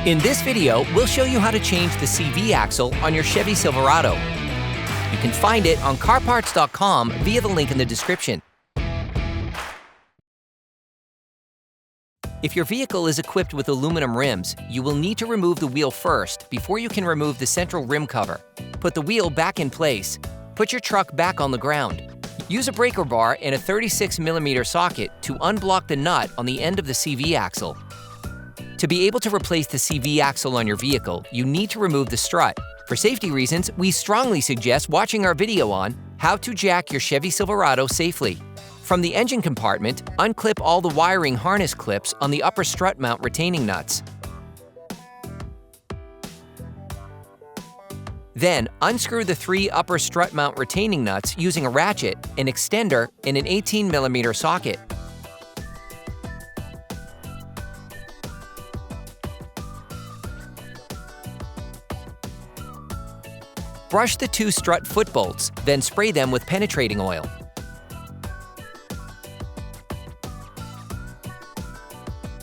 In this video, we'll show you how to change the CV axle on your Chevy Silverado. You can find it on CarParts.com via the link in the description. If your vehicle is equipped with aluminum rims, you will need to remove the wheel first before you can remove the central rim cover. Put the wheel back in place. Put your truck back on the ground. Use a breaker bar and a 36mm socket to unblock the nut on the end of the CV axle. To be able to replace the CV axle on your vehicle, you need to remove the strut. For safety reasons, we strongly suggest watching our video on how to jack your Chevy Silverado safely. From the engine compartment, unclip all the wiring harness clips on the upper strut mount retaining nuts. Then, unscrew the 3 upper strut mount retaining nuts using a ratchet, an extender, and an 18mm socket. Brush the 2 strut foot bolts, then spray them with penetrating oil.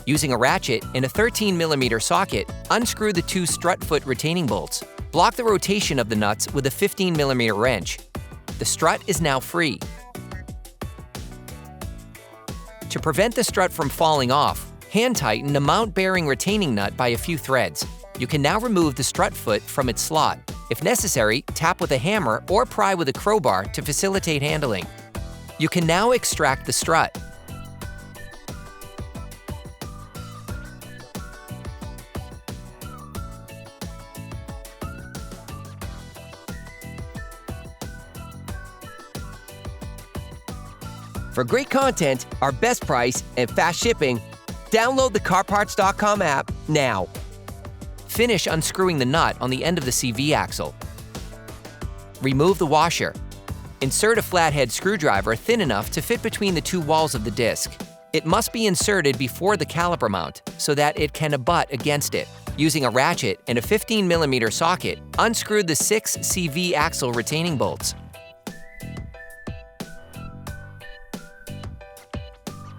Using a ratchet and a 13mm socket, unscrew the 2 strut foot retaining bolts. Block the rotation of the nuts with a 15mm wrench. The strut is now free. To prevent the strut from falling off, hand tighten the mount bearing retaining nut by a few threads. You can now remove the strut foot from its slot. If necessary, tap with a hammer or pry with a crowbar to facilitate handling. You can now extract the strut. For great content, our best price, and fast shipping, download the CarParts.com app now. Finish unscrewing the nut on the end of the CV axle. Remove the washer. Insert a flathead screwdriver thin enough to fit between the 2 walls of the disc. It must be inserted before the caliper mount so that it can abut against it. Using a ratchet and a 15mm socket, unscrew the 6 CV axle retaining bolts.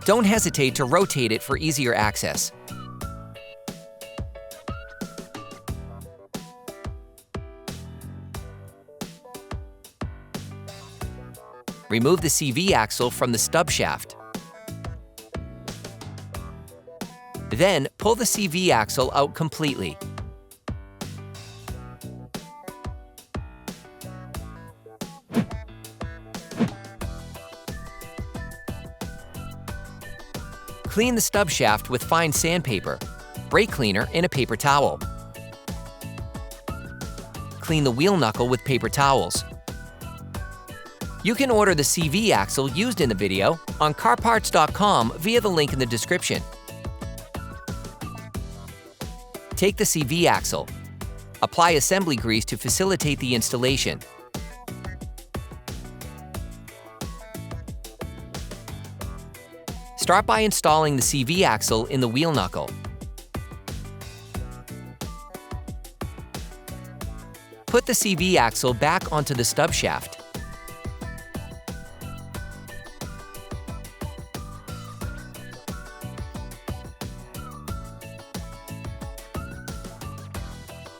Don't hesitate to rotate it for easier access. Remove the CV axle from the stub shaft. Then, pull the CV axle out completely. Clean the stub shaft with fine sandpaper, brake cleaner, and a paper towel. Clean the wheel knuckle with paper towels. You can order the CV axle used in the video on CarParts.com via the link in the description. Take the CV axle. Apply assembly grease to facilitate the installation. Start by installing the CV axle in the wheel knuckle. Put the CV axle back onto the stub shaft.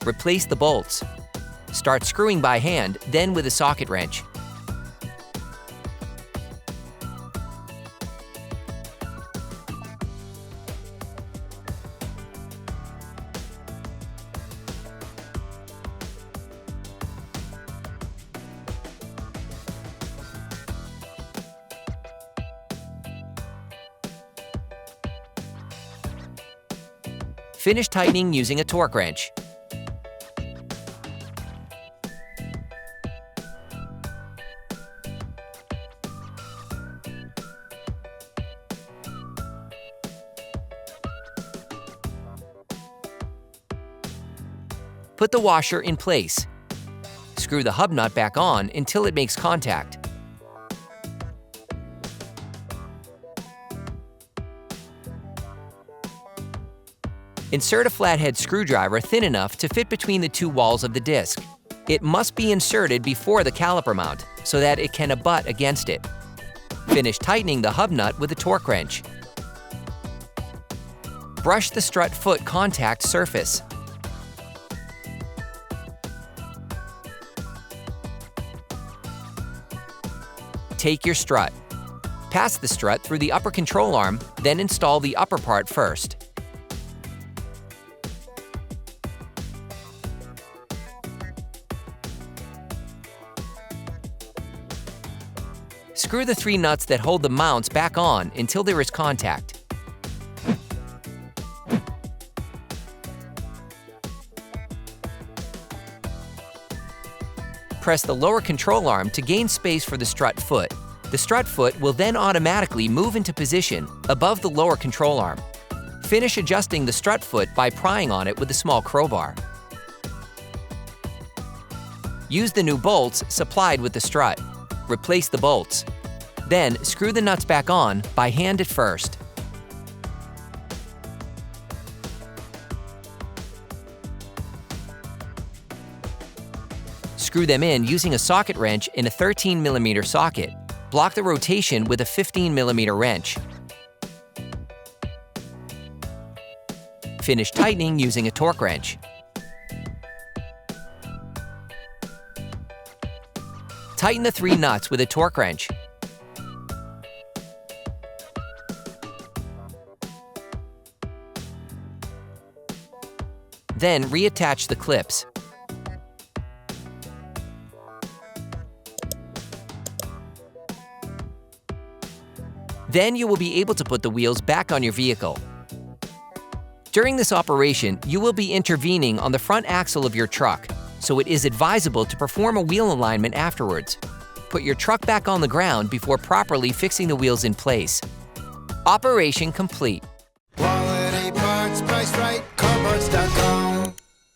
Replace the bolts. Start screwing by hand, then with a socket wrench. Finish tightening using a torque wrench. Put the washer in place. Screw the hub nut back on until it makes contact. Insert a flathead screwdriver thin enough to fit between the 2 walls of the disc. It must be inserted before the caliper mount so that it can abut against it. Finish tightening the hub nut with a torque wrench. Brush the strut foot contact surface. Take your strut. Pass the strut through the upper control arm, then install the upper part first. Screw the 3 nuts that hold the mounts back on until there is contact. Press the lower control arm to gain space for the strut foot. The strut foot will then automatically move into position above the lower control arm. Finish adjusting the strut foot by prying on it with a small crowbar. Use the new bolts supplied with the strut. Replace the bolts. Then screw the nuts back on by hand at first. Screw them in using a socket wrench in a 13mm socket. Block the rotation with a 15mm wrench. Finish tightening using a torque wrench. Tighten the 3 nuts with a torque wrench. Then reattach the clips. Then you will be able to put the wheels back on your vehicle. During this operation, you will be intervening on the front axle of your truck, so it is advisable to perform a wheel alignment afterwards. Put your truck back on the ground before properly fixing the wheels in place. Operation complete. Quality parts, priced right. CarParts.com.